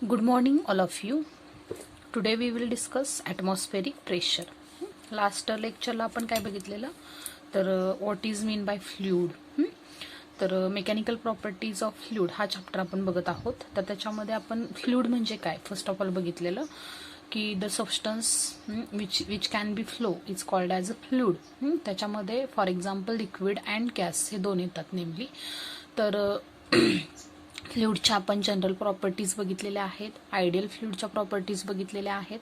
Good morning, all of you. Today we will discuss atmospheric pressure. Last लेक्चरला आपण काय बघितलेलं तर what is mean by fluid. तर मेकॅनिकल प्रॉपर्टीज ऑफ फ्लूइड हा चॅप्टर आपण बघत आहोत. तर त्याच्यामध्ये आपण फ्लूइड म्हणजे काय फर्स्ट ऑफ ऑल बघितलेलं की the substance which can be flow is called as a fluid. त्याच्यामध्ये for example liquid and gas हे दोन येतात नेमली. तर फ्लूइडच्या आपण जनरल प्रॉपर्टीज बघितलेल्या आहेत, आयडियल फ्लूइडच्या प्रॉपर्टीज बघितलेल्या आहेत,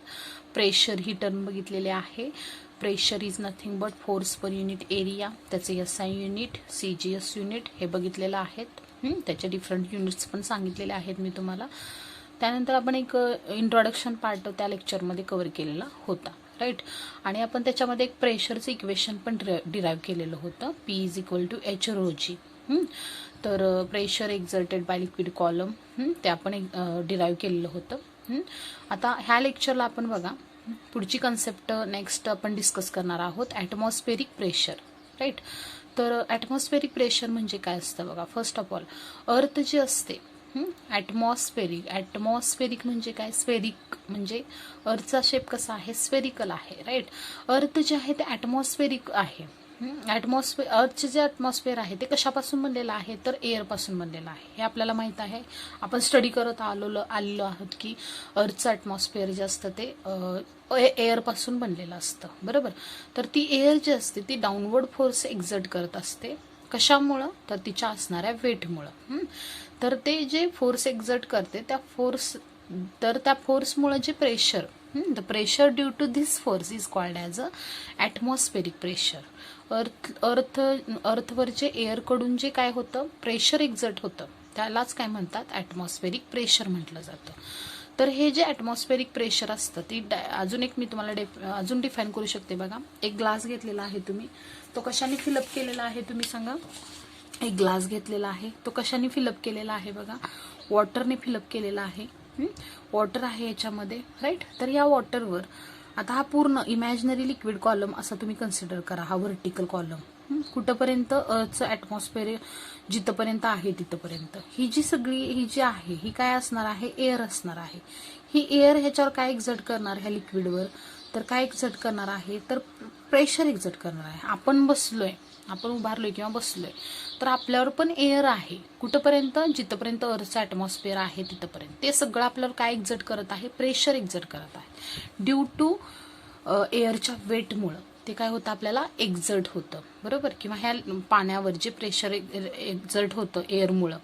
प्रेशर ही टर्म बघितलेले आहे. Pressure is nothing but force per unit area, त्याचे SI युनिट, CGS युनिट हे बघितलेलं आहेत. त्याचे डिफरंट युनिट्स पण सांगितलेले आहेत मी तुम्हाला. त्यानंतर आपण एक इंट्रोडक्शन पार्ट त्या लेक्चरमध्ये कव्हर केलेला होता, राईट. आणि आपण त्याच्यामध्ये एक प्रेशरचं इक्वेशन पण डिराईव्ह केलेलं होतं, P is equal to H rho G. तर pressure exerted by liquid column ते आपण डिराईव्ह केलेलं होतं. आता ह्या लेक्चरला आपण बघा पुढची कन्सेप्ट नेक्स्ट आपण डिस्कस करणार आहोत, ॲटमॉस्फेरिक प्रेशर, राईट. तर ॲटमॉस्फेरिक प्रेशर म्हणजे काय असतं बघा. फर्स्ट ऑफ ऑल अर्थ जे असते ॲटमॉस्फेरिक म्हणजे काय, स्फेरिक म्हणजे अर्थचा शेप कसा आहे, स्फेरिकल आहे, राईट. अर्थ जे आहे ते ॲटमॉस्फेरिक आहे. अर्थचे जे ॲटमॉस्फिअर आहे ते कशापासून बनलेलं आहे तर एअरपासून बनलेलं आहे. हे आपल्याला माहीत आहे, आपण स्टडी करत आलेलो आहोत की अर्थचं ॲटमॉस्फिअर जे असतं ते एअरपासून बनलेलं असतं, बरोबर. तर ती एअर जी असते ती डाऊनवर्ड फोर्स एक्झर्ट करत असते. कशामुळं तर तिच्या असणाऱ्या वेटमुळं. तर ते जे फोर्स एक्झर्ट करते त्या फोर्समुळं जे pressure, the pressure due to this force is called as a atmospheric pressure. अर्थवर जे एअरकडून जे काय होतं प्रेशर एक्झर्ट होतं त्यालाच काय म्हणतात, ॲटमॉस्फेरिक प्रेशर म्हटलं जातं. तर हे जे ॲटमॉस्फेरिक प्रेशर असतं ती अजून एक मी तुम्हाला अजून डिफाईन करू शकते बघा. एक ग्लास घेतलेला आहे तुम्ही, तो कशाने फिलअप केलेला आहे तुम्ही सांगा. एक ग्लास घेतलेला आहे, तो कशाने फिलअप केलेला आहे बघा, वॉटरने फिलअप केलेला आहे. वॉटर आहे याच्यामध्ये, राईट. तर या वॉटरवर आता हा पूर्ण इमॅजिनरी लिक्विड कॉलम असा तुम्ही कन्सिडर करा, हा व्हर्टिकल कॉलम कुठंपर्यंत अर्थचं ॲटमॉस्फिअर जिथंपर्यंत आहे तिथंपर्यंत ही जी आहे ही काय असणार आहे, एअर असणार आहे. ही एअर ह्याच्यावर काय एक्झर्ट करणार, ह्या लिक्विडवर तर काय एक्झर्ट करणार आहे तर प्रेशर एक्झर्ट करणार आहे. आपण उभारलोय किंवा बसलोय तर आपल्यावर पण एअर आहे कुठंपर्यंत, जिथंपर्यंत अर्थचं ॲटमॉस्फिअर आहे तिथंपर्यंत. ते सगळं आपल्यावर काय एक्झर्ट करत आहे, प्रेशर एक्झर्ट करत आहे. ड्यू टू एअरच्या वेटमुळं ते काय होतं आपल्याला एक्झर्ट होतं, बरोबर. किंवा ह्या पाण्यावर जे प्रेशर एक्झर्ट होतं एअरमुळं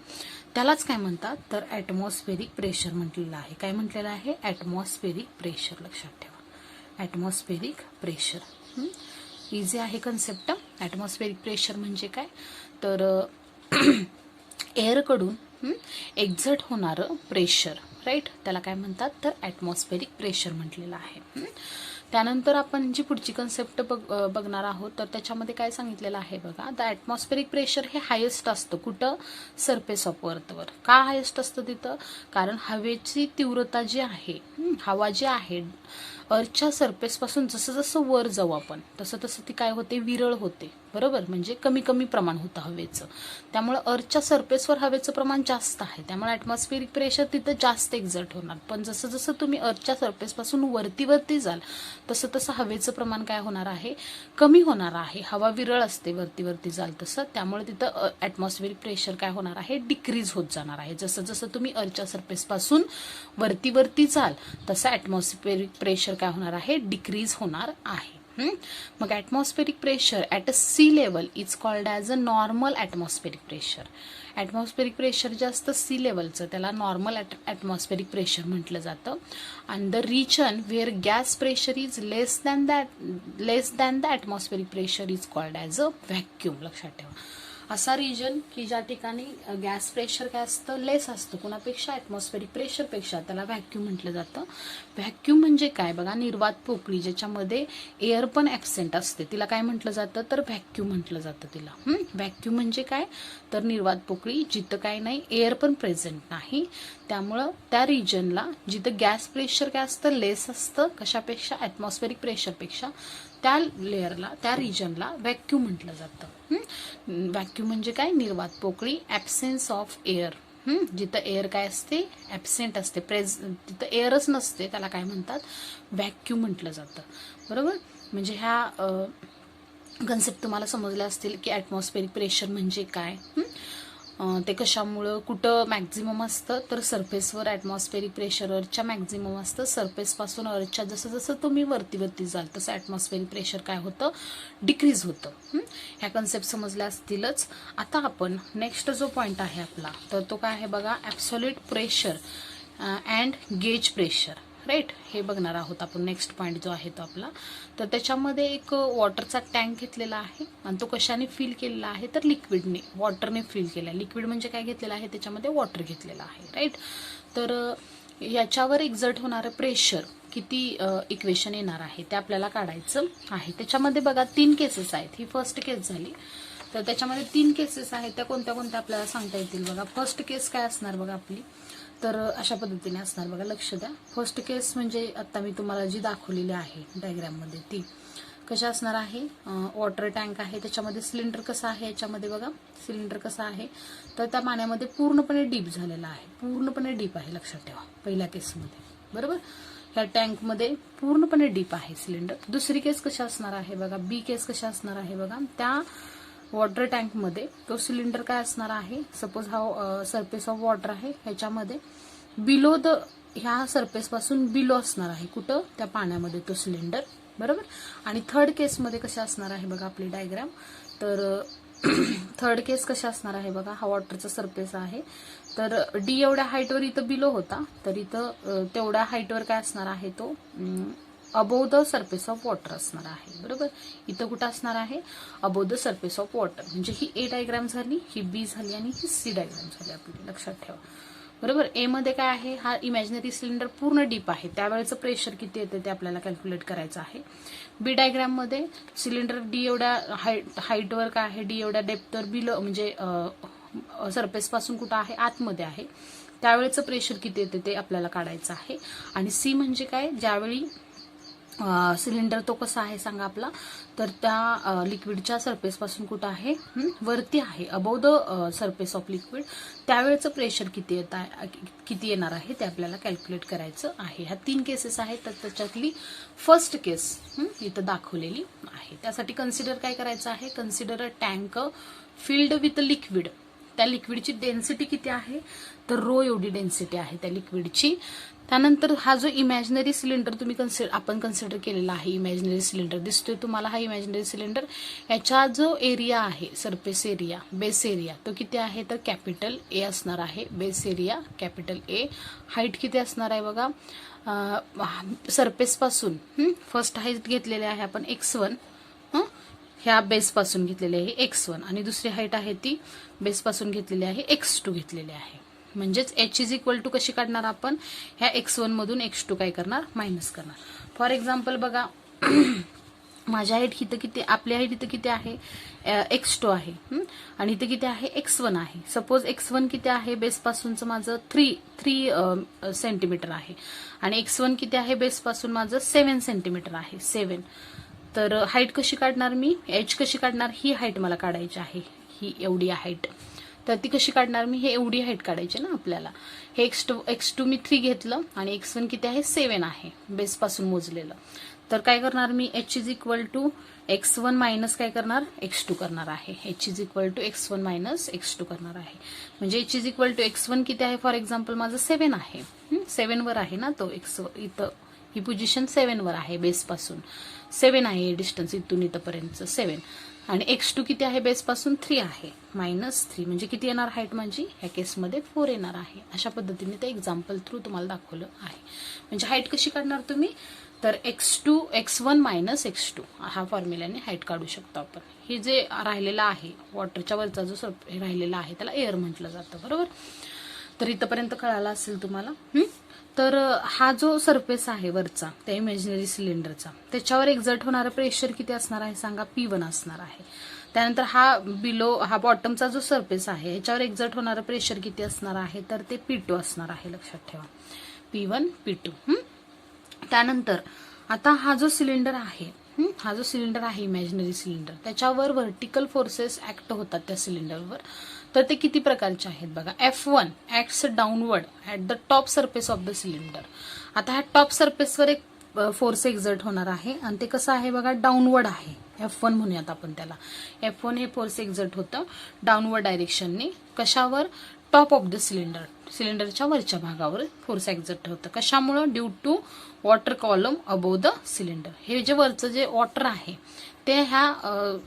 त्यालाच काय म्हणतात तर ॲटमॉस्फेरिक प्रेशर म्हटलेलं आहे. काय म्हटलेलं आहे, ॲटमॉस्फेरिक प्रेशर. लक्षात ठेवा, ॲटमॉस्फेरिक प्रेशर इझी आहे कन्सेप्ट. ॲटमॉस्फेरिक प्रेशर म्हणजे काय तर एअरकडून एक्झर्ट होणारं प्रेशर, राईट, त्याला काय म्हणतात तर ॲटमॉस्फेरिक प्रेशर म्हटलेलं आहे. त्यानंतर आपण जी पुढची कन्सेप्ट बघणार आहोत तर त्याच्यामध्ये काय सांगितलेलं आहे बघा, द ॲटमॉस्फेरिक प्रेशर हे हायेस्ट असतं कुठं, सरफेस ऑफ अर्थवर. का हायेस्ट असतं तिथं, कारण हवेची तीव्रता जी आहे, हवा जी आहे अर्थच्या सरफेसपासून जसं जसं वर जाऊ आपण तसं तसं ती काय होते, विरळ होते, बरोबर. म्हणजे कमी कमी प्रमाण होतं हवेचं. त्यामुळे अर्थच्या सरफेसवर हवेचं प्रमाण जास्त आहे, त्यामुळे ॲटमॉस्फेरिक प्रेशर तिथं जास्त एक्झर्ट होणार. पण जसं जसं तुम्ही अर्थच्या सरफेसपासून वरती जाल तसं तसं हवेचं प्रमाण काय होणार आहे, कमी होणार आहे. हवा विरळ असते वरती जाल तसं, त्यामुळे तिथं ॲटमॉस्फेरिक प्रेशर काय होणार आहे, डिक्रीज होत जाणार आहे. जसं जसं तुम्ही अर्थच्या सरफेसपासून वरती जाल तसं ॲटमॉस्फेरिक प्रेशर काय होणार आहे, डिक्रीज होणार आहे. मग atmospheric pressure at a sea level is called as a normal atmospheric pressure. Atmospheric pressure जे असतं सी लेवलचं त्याला नॉर्मल ॲटमॉस्फेरिक प्रेशर म्हटलं जातं. आणि the region where gas pressure is less than the atmospheric pressure is called as a vacuum. लक्षात ठेवा, असा region की ज्या ठिकाणी गॅस प्रेशर काय असतं, लेस असतं कुणापेक्षा, ॲटमॉस्फेरिक प्रेशरपेक्षा, त्याला व्हॅक्यूम म्हटलं जातं. व्हॅक्यूम म्हणजे काय बघा, निर्वात पोकळी ज्याच्यामध्ये एअर पण ॲब्सेंट असते तिला काय म्हटलं जातं तर व्हॅक्यूम म्हटलं जातं तिला. व्हॅक्यूम म्हणजे काय तर निर्वात पोकळी जिथं काय नाही, एअर पण प्रेझेंट नाही. त्यामुळं त्या रिजनला जिथं गॅस प्रेशर काय असतं, लेस असतं कशापेक्षा, ॲटमॉस्फेरिक प्रेशरपेक्षा, त्या लेअरला त्या रिजनला व्हॅक्यूम म्हटलं जातं. व्हॅक्यूम म्हणजे काय, निर्वात पोकळी, ॲब्सेन्स ऑफ एअर. जिथं एअर काय असते, ॲब्सेंट असते, तिथं एअरच नसते, त्याला काय म्हणतात, व्हॅक्यूम म्हटलं जातं. बरोबर. म्हणजे ह्या कन्सेप्ट तुम्हाला समजल्या असतील की ॲटमॉस्फेरिक प्रेशर म्हणजे काय, ते कशामुळं कुठं मॅक्झिमम असतं, तर सरफेसवर ॲटमॉस्फेरिक प्रेशर अर्थच्या मॅक्झिमम असतं. सरफेसपासून अर्थच्या जसं जसं तुम्ही वरती जाल तसं ॲटमॉस्फेरिक प्रेशर काय होतं, डिक्रीज होतं. ह्या कन्सेप्ट समजल्या असतीलच. आता आपण नेक्स्ट जो पॉईंट आहे आपला, तर तो काय आहे बघा, absolute pressure and gauge pressure, right. हे बघणार आहोत आपण. नेक्स्ट पॉईंट जो आहे तो आपला, तर त्याच्यामध्ये एक वॉटरचा टँक घेतलेला आहे आणि तो कशाने फिल केलेला आहे, तर लिक्विडने, वॉटरने फिल केला आहे. लिक्विड म्हणजे काय घेतलेलं आहे, त्याच्यामध्ये वॉटर घेतलेलं आहे, राईट. तर याच्यावर एक्झर्ट होणारं प्रेशर किती इक्वेशन येणार आहे ते आपल्याला काढायचं आहे. त्याच्यामध्ये बघा 3 केसेस आहेत. ही फर्स्ट केस झाली. तर त्याच्यामध्ये 3 केसेस आहेत. त्या कोणत्या कोणत्या आपल्याला सांगता येतील बघा. फर्स्ट केस काय असणार बघा आपली, तर अशा पद्धतीने असणार बघा, लक्ष द्या. फर्स्ट केस म्हणजे आता मी तुम्हाला जी दाखवलेली आहे डायग्राममध्ये, ती कशा असणार आहे, वॉटर टँक आहे, त्याच्यामध्ये सिलेंडर कसं आहे, याच्यामध्ये बघा सिलेंडर कसं आहे, तर त्या पाण्यामध्ये पूर्णपणे डीप झालेला आहे, पूर्णपणे डीप आहे, लक्षात ठेवा पहिल्या केसमध्ये. बरोबर. ह्या टँकमध्ये पूर्णपणे डीप आहे सिलेंडर. दुसरी केस कशा असणार आहे बघा, बी केस कशा असणार आहे बघा, त्या वॉटर टँकमध्ये तो सिलेंडर काय असणार आहे, सपोज हा सरफेस ऑफ वॉटर आहे, ह्याच्यामध्ये बिलो द, ह्या सरफेस पासून बिलो असणार आहे, कुठं, त्या पाण्यामध्ये तो सिलेंडर. बरोबर. आणि थर्ड केसमध्ये कशा असणार आहे बघा आपली डायग्राम, तर थर्ड केस कशा असणार आहे बघा, हा वॉटरचा सरफेस आहे, तर डी एवढ्या हाईटवर इथं बिलो होता, तर इथं तेवढ्या हाईटवर काय असणार आहे, तो above the surface of water असणार आहे. बरोबर. इथं कुठं असणार आहे, above the surface of water. म्हणजे ही ए डायग्राम झाली, ही बी झाली आणि ही सी डायग्राम झाली आपली, लक्षात ठेवा. बरोबर. ए मध्ये काय आहे, हा इमॅजिनरी सिलेंडर पूर्ण डीप आहे, त्यावेळेचं प्रेशर किती येते ते आपल्याला कॅल्क्युलेट करायचं आहे. बी डायग्राम मध्ये सिलेंडर डी एवढ्या हाईटवर काय आहे, डी एवढ्या डेप्थवर बिलो, म्हणजे सरफेस पासून कुठं आहे, आतमध्ये आहे, त्यावेळेचं प्रेशर किती येते ते आपल्याला काढायचं आहे. आणि सी म्हणजे काय, ज्यावेळी सिलेंडर तो कसा आहे सांगा आपला, तर त्या लिक्विडच्या सरफेस पासून कुठं आहे, वरती आहे, above the surface of liquid, त्यावेळेचं प्रेशर किती येणार आहे ते आपल्याला कॅल्क्युलेट करायचं आहे. ह्या 3 केसेस आहेत, तर त्याच्यातली फर्स्ट केस इथं दाखवलेली आहे. त्यासाठी कन्सिडर काय करायचं आहे, consider a tank filled with liquid. त्या लिक्विडची डेन्सिटी किती आहे, तर रो एवढी डेन्सिटी आहे त्या लिक्विडची. त्यानंतर हा जो इमॅजिनरी सिलेंडर आपण कन्सिडर केलेला आहे, इमॅजिनरी सिलेंडर दिसतोय तुम्हाला, हा इमॅजिनरी सिलेंडर, याचा जो एरिया आहे, सरफेस एरिया, बेस एरिया, तो किती आहे, तर कॅपिटल ए असणार आहे. बेस एरिया कॅपिटल ए. हाईट किती असणार आहे बघा, सरफेस पासून फर्स्ट हाईट घेतलेली आहे आपण x1, ह्या बेस पासून घेतलेली आहे x1, आणि दुसरी हाईट आहे ती बेस पासून घेतलेली आहे x2 घेतलेली आहे. म्हणजेच h इज इक्वल टू कशी काढणार आपण, ह्या x1 मधून x2 काय करणार, मायनस करणार. फॉर एक्झाम्पल बघा, माझ्या हाईट इथं किती, आपली हाईट इथं किती आहे, x2 आहे, आणि इथं किती आहे, x1 आहे. सपोज x1 किती आहे, बेस पासूनचं माझं 3 सेंटीमीटर आहे, आणि x1 किती आहे, बेस पासून माझं 7 सेंटीमीटर आहे, 7. तर हाईट कशी काढणार मी, h कशी काढणार, ही हाईट मला काढायची आहे, ही एवढी हाईट. तर ती कशी काढणार मी, हे एवढी हाईट काढायची ना आपल्याला. हे x2 मी 3 घेतलं, आणि x1 किती आहे, 7 आहे, बेस पासून मोजलेलं. तर काय करणार मी, h is equal to x1 minus काय करणार, x2 करणार आहे. h is equal to x1 minus x2 करणार आहे. म्हणजे h is equal to x1 किती आहे, फॉर एक्झाम्पल माझं 7 आहे, 7 वर आहे ना तो इथं, ही पोझिशन 7 वर आहे, बेस पासून 7 आहे डिस्टन्स, इथून इथपर्यंतचं 7, आणि x2 किती आहे, बेस पासून 3 आहे, -3, म्हणजे किती येणार हाईट माझी, ह्या केसमध्ये 4 येणार आहे. अशा पद्धतीने ते एक्झाम्पल थ्रू तुम्हाला दाखवलं आहे. म्हणजे हाईट कशी काढणार तुम्ही, तर x1 मायनस x2 हा फॉर्म्युल्याने हाईट काढू शकतो आपण. हे जे राहिलेलं आहे, वॉटरच्या वरचा जो राहिलेला आहे, त्याला एअर म्हटलं जातं. बरोबर. तर इथपर्यंत कळालं असेल तुम्हाला. तर हा जो सरफेस आहे वरचा, त्या इमॅजिनरी सिलेंडरचा, त्याच्यावर एक्झर्ट होणारं प्रेशर किती असणार आहे सांगा, P1 असणार आहे. त्यानंतर हा बॉटमचा जो सरफेस आहे, याच्यावर एक्झर्ट होणारं प्रेशर किती असणार आहे, तर ते P2 असणार आहे, लक्षात ठेवा. P1 P2. त्यानंतर आता हा जो सिलेंडर आहे, इमॅजिनरी सिलेंडर, त्याच्यावर व्हर्टिकल फोर्सेस ऍक्ट होतात त्या सिलेंडरवर. तर ते किती प्रकारचे आहेत बघा. F1 acts downward at the top surface of the cylinder. आता ह्या टॉप सरफेसवर एक फोर्स एक्झर्ट होणार आहे आणि ते कसं आहे बघा, डाऊनवर्ड आहे. F1 म्हणूयात आपण त्याला. F1 हे फोर्स एक्झर्ट होतं डाऊनवर्ड डायरेक्शनने. कशावर? टॉप ऑफ द सिलेंडर, सिलेंडरच्या वरच्या भागावर फोर्स एक्झर्ट होतं. कशामुळं? Due to water column above the cylinder. हे जे वरचं जे वॉटर आहे ते ह्या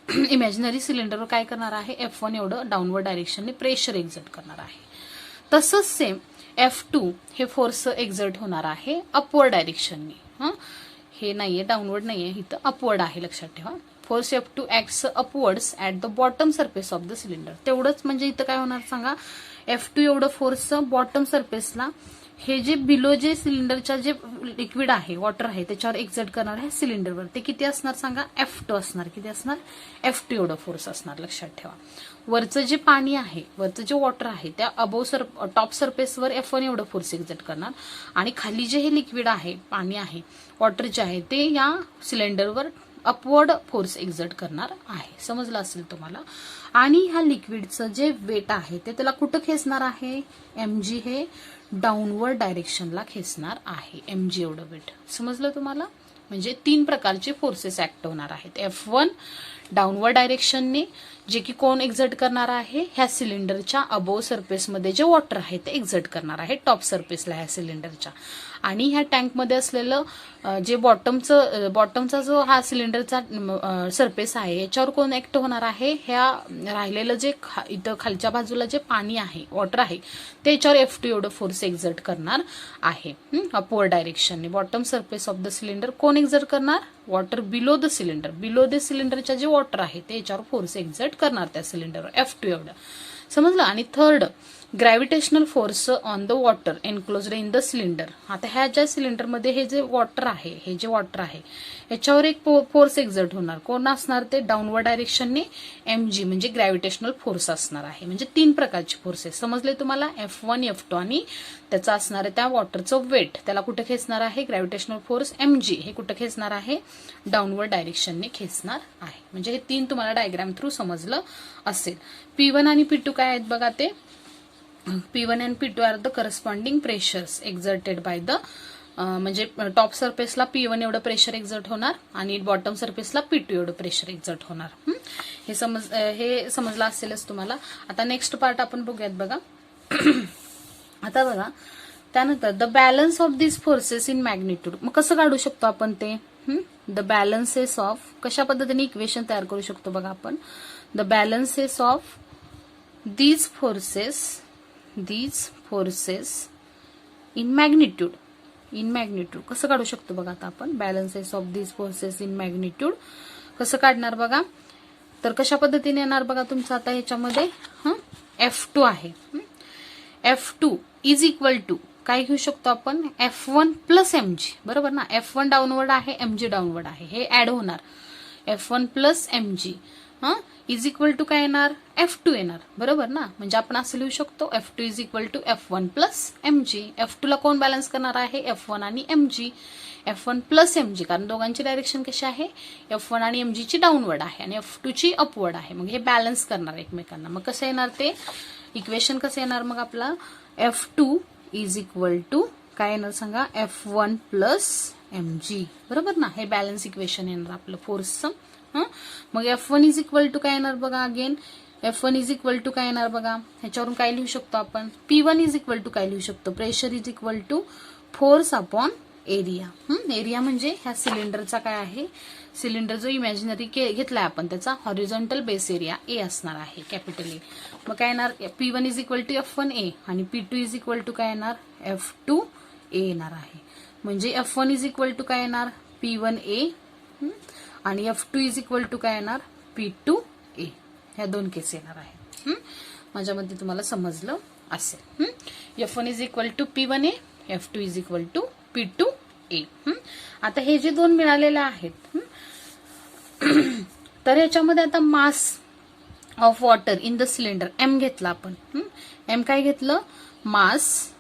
इमॅजिनरी सिलेंडरवर काय करणार आहे, F1 एवढं डाऊनवर्ड डायरेक्शनने प्रेशर एक्झर्ट करणार आहे. तसंच सेम F2 हे फोर्स एक्झर्ट होणार आहे अपवर्ड डायरेक्शनने. हे नाहीये, डाऊनवर्ड नाहीये, इथं अपवर्ड आहे, लक्षात ठेवा. Force F2 acts upwards at the bottom surface of the cylinder. तेवढंच म्हणजे इथं काय होणार सांगा, F2 एवढं फोर्स बॉटम सरफेसला हे जे बिलो जे सिलेंडरच्या जे लिक्विड आहे, वॉटर आहे, त्याच्यावर एक्झर्ट करणार आहे सिलेंडरवर. ते किती असणार सांगा, F2 असणार. किती असणार? F2 एवढं फोर्स असणार, लक्षात ठेवा. वरचं जे पाणी आहे, वरचं जे वॉटर आहे, त्या टॉप सरफेसवर F1 एवढं फोर्स एक्झर्ट करणार आणि खाली जे हे लिक्विड आहे, पाणी आहे, वॉटर जे आहे, ते या सिलेंडरवर अपवर्ड फोर्स एक्झर्ट करणार आहे. समजलं असेल तुम्हाला. आणि ह्या लिक्विडचं जे वेट आहे ते त्याला कुठं खेचणार आहे, mg हे डाऊनवर्ड डायरेक्शनला खेचणार आहे. mg एवढं वेट. समजलं तुम्हाला. म्हणजे 3 प्रकारचे फोर्सेस ऍक्ट होणार आहेत. F1 डाऊनवर्ड डायरेक्शनने, जे की कोण एक्झर्ट करणार आहे, ह्या सिलेंडरच्या अबोव सरफेसमध्ये जे वॉटर आहे ते एक्झर्ट करणार आहे टॉप सरफेसला ह्या सिलेंडरच्या. आणि ह्या टँकमध्ये असलेलं जे बॉटमचा जो हा सिलेंडरचा सरफेस आहे याच्यावर कोण ऍक्ट होणार आहे, ह्या राहिलेलं जे इथं खालच्या बाजूला जे पाणी आहे, वॉटर आहे, त्याच्यावर F2 एवढं फोर्स एक्झर्ट करणार आहे अपवर्ड डायरेक्शनने. Bottom surface of the cylinder कोण एक्झर्ट करणार, water below the cylinder. Below the सिलेंडरच्या जे वॉटर आहे ते याच्यावर फोर्स एक्झर्ट करणार त्या सिलेंडरवर, F2 एवढं. समजलं. आणि third, gravitational force on the water enclosed in the cylinder. आता ह्या ज्या सिलेंडरमध्ये हे जे वॉटर आहे, याच्यावर एक फोर्स एक्झर्ट होणार. कोण असणार ते, डाऊनवर्ड डायरेक्शनने mg म्हणजे ग्रॅव्हिटेशनल फोर्स असणार आहे. म्हणजे 3 प्रकारचे फोर्सेस समजले तुम्हाला, F1 F2 आणि त्याचा असणार आहे त्या वॉटरचं वेट, त्याला कुठे खेचणार आहे, ग्रॅव्हिटेशनल फोर्स mg हे कुठे खेचणार आहे, डाऊनवर्ड डायरेक्शनने खेचणार आहे. म्हणजे हे 3 तुम्हाला डायग्राम थ्रू समजलं असेल. P1 आणि P2 काय आहेत बघा, ते P1 and P2 are the corresponding pressures exerted by the, म्हणजे टॉप सरफेसला P1 एवढं प्रेशर एक्झर्ट होणार आणि बॉटम सरफेसला P2 एवढं प्रेशर एक्झर्ट होणार. हे समजलं असेलच तुम्हाला. आता नेक्स्ट पार्ट आपण बघूयात बघा. आता बघा त्यानंतर the balance of this forces in magnitude. मग कसं काढू शकतो आपण ते, द बॅलन्सेस ऑफ, कशा पद्धतीने इक्वेशन तयार करू शकतो बघा आपण. The balances of these forces in magnitude कसं काढू शकतो बघा. आता आपण balances of these forces in magnitude कसं काढणार बघा. तर कशा पद्धतीने येणार बघा तुमचं. आता ह्याच्यामध्ये F2 आहे. F2 इज इक्वल टू काय घेऊ शकतो आपण, F1 प्लस mg. बरोबर ना. F1 डाऊनवर्ड आहे, mg डाऊनवर्ड आहे, हे ऍड होणार. F1 plus mg is equal to काय येणार, F2 येणार. बरोबर ना. म्हणजे आपण असं लिहू शकतो, F2 is equal to F1 plus mg. F2 ला कोण बॅलन्स करणार आहे, F1 आणि mg. F1 प्लस mg, कारण दोघांची डायरेक्शन कशी आहे, F1 आणि mg ची डाऊनवर्ड आहे आणि F2 ची अपवर्ड आहे. मग हे बॅलन्स करणार एकमेकांना. मग कसं येणार ते इक्वेशन, कसं येणार मग आपला, F2 इज इक्वल टू काय येणार सांगा, F1 प्लस mg. बरोबर ना. हे बॅलन्स इक्वेशन येणार आपलं फोर्सचं. मग F1 इज इक्वल टू काय येणार बघा. Again F1 is equal to काय येणार बघा. ह्याच्यावरून काय लिहू शकतो आपण, P1 इज इक्वल टू काय लिहू शकतो, pressure is equal to force upon area. Area म्हणजे ह्या सिलेंडरचा काय आहे, सिलेंडर जो इमॅजिनरी घेतलाय आपण त्याचा हॉरिझॉन्टल बेस एरिया A असणार आहे, कॅपिटल A. मग काय येणार, P1 is equal to F1A आणि P2 इज इक्वल टू काय येणार, F2A येणार आहे. म्हणजे F1 इज इक्वल टू काय येणार, P1A आणि F2 इज इक्वल टू काय येणार, P2A. ह्या 2 केस येणार आहे. माझ्या मध्ये तुम्हाला समजलं असेल. F1 is equal to P1A, F2 is equal to P2A. आता हे जे 2 मिळालेले आहेत, तर ह्याच्यामध्ये आता mass of water in the cylinder M घेतला आपण. M काय घेतलं, मास.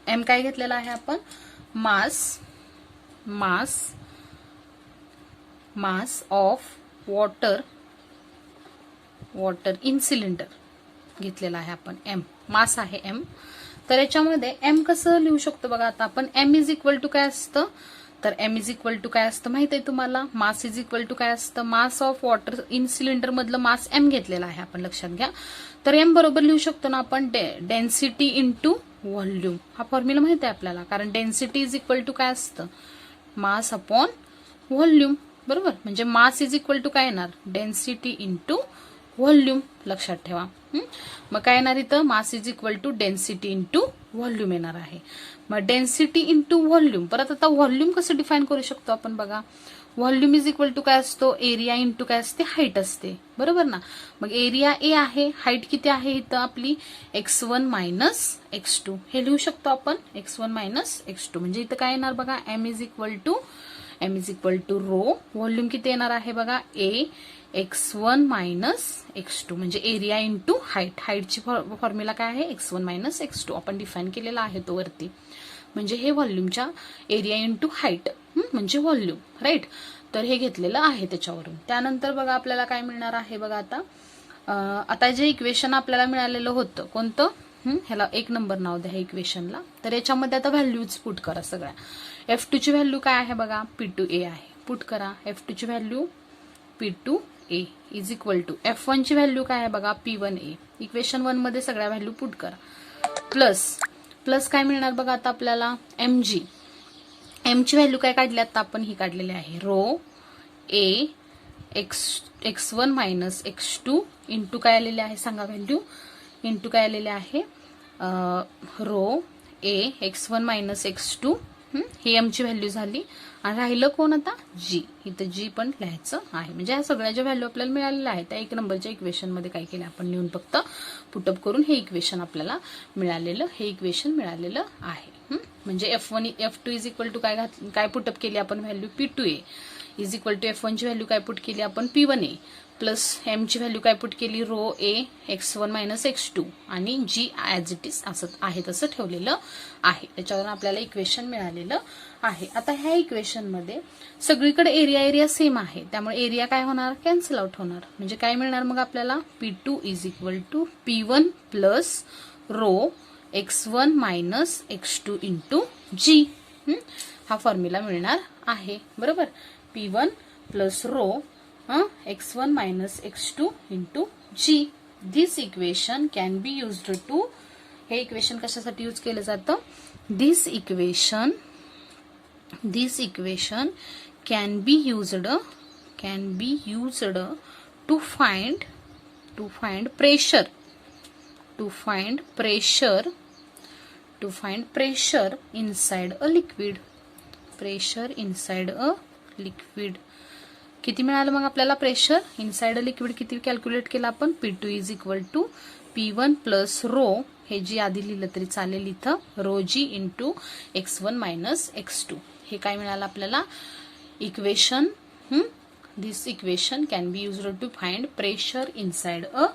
M काय घेतलेला आहे आपण, mass of water in cylinder. घेतलेला आहे आपण, एम मास आहे एम. तर याच्यामध्ये एम कसं लिहू शकतो बघा आता आपण, एम इज इक्वल टू काय असतं, तर एम इज इक्वल टू काय असतं माहित आहे तुम्हाला, मास इज इक्वल टू काय असतं, mass of water in cylinder मधलं मास एम घेतलेला आहे आपण, लक्षात घ्या. तर एम बरोबर लिहू शकतो ना आपण डेन्सिटी इंटू व्हॉल्यूम. हा फॉर्म्युला माहित आहे आपल्याला, कारण डेन्सिटी इज इक्वल टू काय असतं, मास अपॉन व्हॉल्यूम, बरोबर. म्हणजे मास इज इक्वल टू काय येणार, डेन्सिटी इंटू व्हॉल्यूम, लक्षात ठेवा. मग काय येणार इथं, mass is equal to density into volume येणार आहे. मग डेन्सिटी इंटू व्हॉल्यूम, परत आता व्हॉल्यूम कसं डिफाईन करू शकतो आपण बघा, व्हॉल्यूम इज इक्वल टू काय असतो, एरिया इंटू काय असते, हाईट असते, बरोबर ना. मग एरिया ए आहे, हाईट किती आहे इथं आपली, x1 मायनस x2, हे लिहू शकतो आपण x1 मायनस x2. म्हणजे इथं काय येणार बघा, M is equal to rho, volume किती येणार आहे बघा, ए x1 मायनस x2, म्हणजे एरिया इंटू हाईट. हाईटची फॉर्म्युला काय आहे, x1 मायनस x2, आपण डिफाईन केलेला आहे तो वरती. म्हणजे हे व्हॉल्यूमच्या एरिया इंटू हाईट म्हणजे व्हॉल्यूम, राईट. तर हे घेतलेलं आहे त्याच्यावरून. त्यानंतर बघा आपल्याला काय मिळणार आहे बघा, आता जे इक्वेशन आपल्याला मिळालेलं होतं कोणतं, ह्याला 1 नंबर नाव द्या ह्या इक्वेशनला. तर याच्यामध्ये आता व्हॅल्यूज पुट करा सगळ्या. F2 ची व्हॅल्यू काय आहे बघा, P2A आहे, पुट करा. F2 ची value P2A is equal to F1 ची व्हॅल्यू काय आहे बघा, P1A. इक्वेशन 1 मध्ये सगळ्या व्हॅल्यू पुट करा. प्लस काय मिळणार बघा आता आपल्याला, mg. एम ची व्हॅल्यू काय काढली आता आपण, ही काढलेली आहे, रो ए x1 मायनस x2 इंटू काय आलेले आहे सांगा व्हॅल्यू, इंटू काय आलेले आहे, रो ए x1 मायनस x2, ही एम ची व्हॅल्यू झाली. आणि राहिलं कोण आता, जी. इथं जी पण लिहायचं आहे. म्हणजे ह्या सगळ्या ज्या व्हॅल्यू आपल्याला मिळालेल्या आहेत त्या 1 नंबरच्या इक्वेशन मध्ये काय केलं आपण, लिहून फक्त पुटअप करून हे इक्वेशन आपल्याला मिळालेलं आहे. म्हणजे F2 इज इक्वल टू काय पुटअप केली आपण value, P2A is equal to F1 ची व्हॅल्यू काय पुट केली आपण, P1A, प्लस एम ची व्हॅल्यू काय पुट केली, रो ए x1 मायनस x2, आणि जी ऍज इट इज असं आहे तसं ठेवलेलं आहे. त्याच्यावरून आपल्याला इक्वेशन मिळालेलं आहे. आता ह्या इक्वेशन मध्ये सगळीकडे एरिया सेम आहे, त्यामुळे एरिया काय होणार, कॅन्सल आउट होणार. म्हणजे काय मिळणार मग आपल्याला, P2 is equal to P1 plus rho x1 minus x2 into g. हा फॉर्म्युला मिळणार आहे, बरोबर. P1 plus rho x1 minus x2 into g. This equation can be used to, हे इक्वेशन कशासाठी यूज केलं जातं, this equation can be used to find pressure inside a liquid. किती मिळालं मग आपल्याला प्रेशर इनसाइड अ लिक्विड, किती calculate केलं आपण, P2 is equal to P1 plus row, हे जी आधी लिहिलं तरी चालेल इथं, रो जी इंटू x1 मायनस x2. हे काय मिळालं आपल्याला equation. This equation can be used to find pressure inside a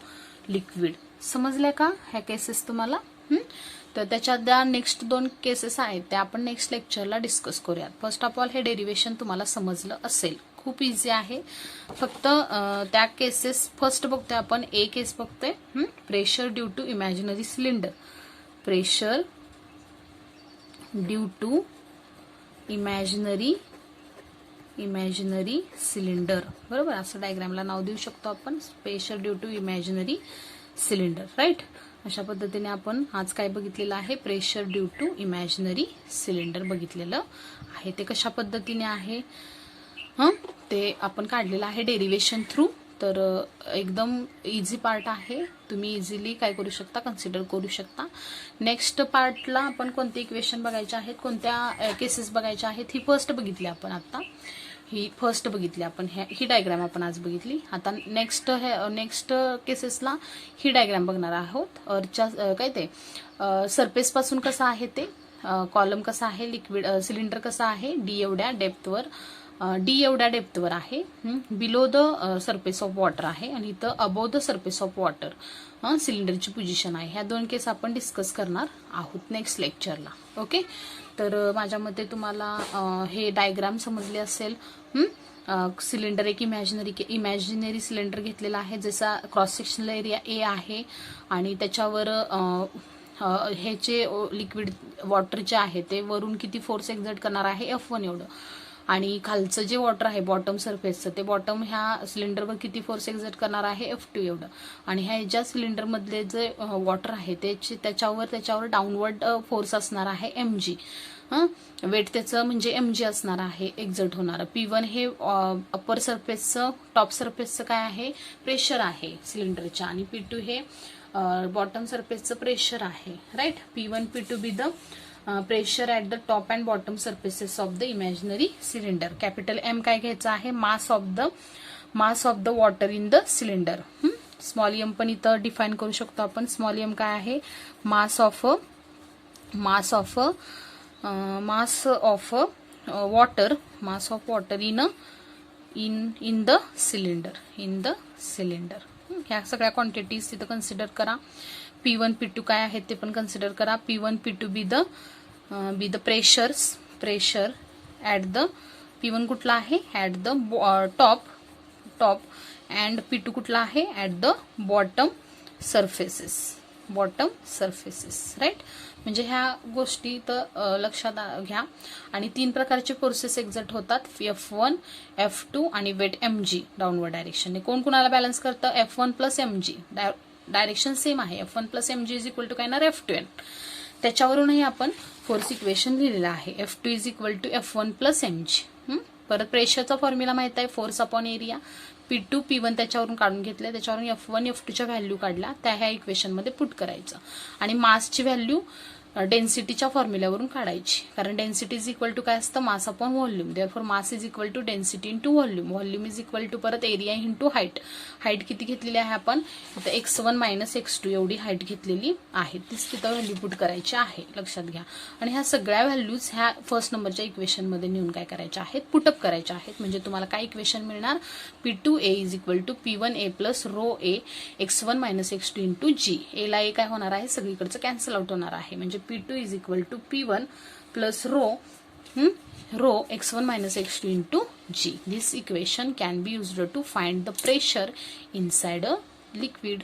liquid. समजल्या का ह्या केसेस तुम्हाला. तर त्याच्यात ज्या नेक्स्ट 2 केसेस आहेत त्या आपण नेक्स्ट लेक्चरला डिस्कस करूयात. फर्स्ट ऑफ ऑल हे डेरिव्हेशन तुम्हाला समजलं असेल, खूप इझी आहे. फक्त त्या केसेस फर्स्ट बघतोय आपण, ए केस बघतोय, pressure due to imaginary cylinder, pressure due to imaginary cylinder, बरोबर. असं डायग्रामला नाव देऊ शकतो आपण, pressure due to imaginary cylinder, right. अशा पद्धतीने आपण आज काय बघितलेलं आहे, pressure due to imaginary cylinder बघितलेलं आहे. ते कशा पद्धतीने आहे ते आपण काढलेलं आहे डेरिव्हेशन थ्रू. तर एकदम इझी पार्ट आहे, तुम्ही इझिली काय करू शकता, कन्सिडर करू शकता. नेक्स्ट पार्टला आपण कोणते इक्वेशन बघायचे आहेत, कोणत्या केसेस बघायच्या आहेत, ही फर्स्ट बघितली आपण आता, ही डायग्राम आपण आज बघितली. आता नेक्स्ट केसेसला ही डायग्राम बघणार आहोत. अर्चच्या काय ते सरफेस पासून कसं आहे ते, कॉलम कसा आहे, लिक्विड सिलेंडर कसा आहे, डी एवढ्या डेप्थवर डी एवढ्या डेप्थवर आहे, below the surface of water आहे आणि इथं above the surface of water सिलेंडरची पोझिशन आहे. ह्या 2 केस आपण डिस्कस करणार आहोत नेक्स्ट लेक्चरला. ओके, तर माझ्या मते तुम्हाला हे डायग्राम समजले असेल. सिलेंडर एक इमॅजिनरी सिलेंडर घेतलेला आहे, ज्याचा क्रॉस सेक्शनल एरिया ए आहे आणि त्याच्यावर हे जे लिक्विड वॉटर जे आहे ते वरून किती फोर्स एक्झर्ट करणार आहे F1 एवढं, आणि खालचं जे वॉटर आहे बॉटम सरफेसचं ते बॉटम ह्या सिलेंडरवर किती फोर्स एक्झर्ट करणार आहे F2 एवढं, आणि ह्या ज्या सिलेंडरमधले जे वॉटर आहे त्याच्यावर डाऊनवर्ड फोर्स असणार आहे mg. वेट त्याचं म्हणजे mg असणार आहे एक्झर्ट होणार. P1 हे अप्पर सरफेसचं टॉप सरफेसचं काय आहे प्रेशर आहे सिलेंडरच्या, आणि P2 हे बॉटम सरफेसचं प्रेशर आहे. Right, P1 P2 be the pressure at the top and bottom surfaces of the imaginary cylinder. Capital M काय घ्यायचं आहे, mass of the water in the cylinder. Small m पण इथं डिफाईन करू शकतो आपण. स्मॉल m काय आहे, mass of water in the cylinder. ह्या सगळ्या क्वांटिटीज तिथं कन्सिडर करा. P1 P2 काय आहेत ते पण कन्सिडर करा. P1 P2 be the pressure at the P1 कुठला आहे at the top and P2 कुठला आहे at the bottom surfaces. Right, म्हणजे ह्या गोष्टी तर लक्षात घ्या. आणि 3 प्रकारचे फोर्सेस एक्झर्ट होतात, F1 F2 आणि वेट mg डाऊनवर्ड डायरेक्शनने. कोण कुणाला बॅलन्स करतं, F1 plus mg. Direction same आहे, F1 plus mg is equal to काय ना F2n. त्याच्यावरूनही आपण फोर्स इक्वेशन लिहिलेलं आहे, F2 is equal to F1 plus mg. परत प्रेशरचा फॉर्म्युला माहित आहे, force upon area. P2 P1 त्याच्यावरून काढून घेतले, त्याच्यावरून F1 F2च्या व्हॅल्यू काढल्या, त्या ह्या इक्वेशनमध्ये पुट करायचं. आणि मासची व्हॅल्यू डेन्सिटीच्या फॉर्म्युल्यावरून काढायची, कारण डेन्सिटी इज इक्वल टू काय असतं, mass upon volume. Therefore mass is equal to density into volume. Volume is equal to परत एरिया इंटू हाईट. हाईट किती घेतलेली आहे आपण इथं, x1 मायनस x2 एवढी हाईट घेतलेली आहे, तीच तिथं व्हॅल्यू पुट करायची आहे, लक्षात घ्या. आणि ह्या सगळ्या व्हॅल्यूज ह्या फर्स्ट नंबरच्या इक्वेशनमध्ये नेऊन काय करायच्या आहेत, पुटअप करायच्या आहेत. म्हणजे तुम्हाला काय इक्वेशन मिळणार, P2A is equal to P1A plus rho A x1 minus x2 into g. A ला ए काय होणार आहे, सगळीकडचं कॅन्सल आउट होणार आहे. म्हणजे P2 is equal to P1 plus rho x1 minus x2 into g. This equation can be used to find the pressure inside a liquid.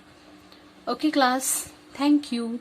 Okay class, thank you.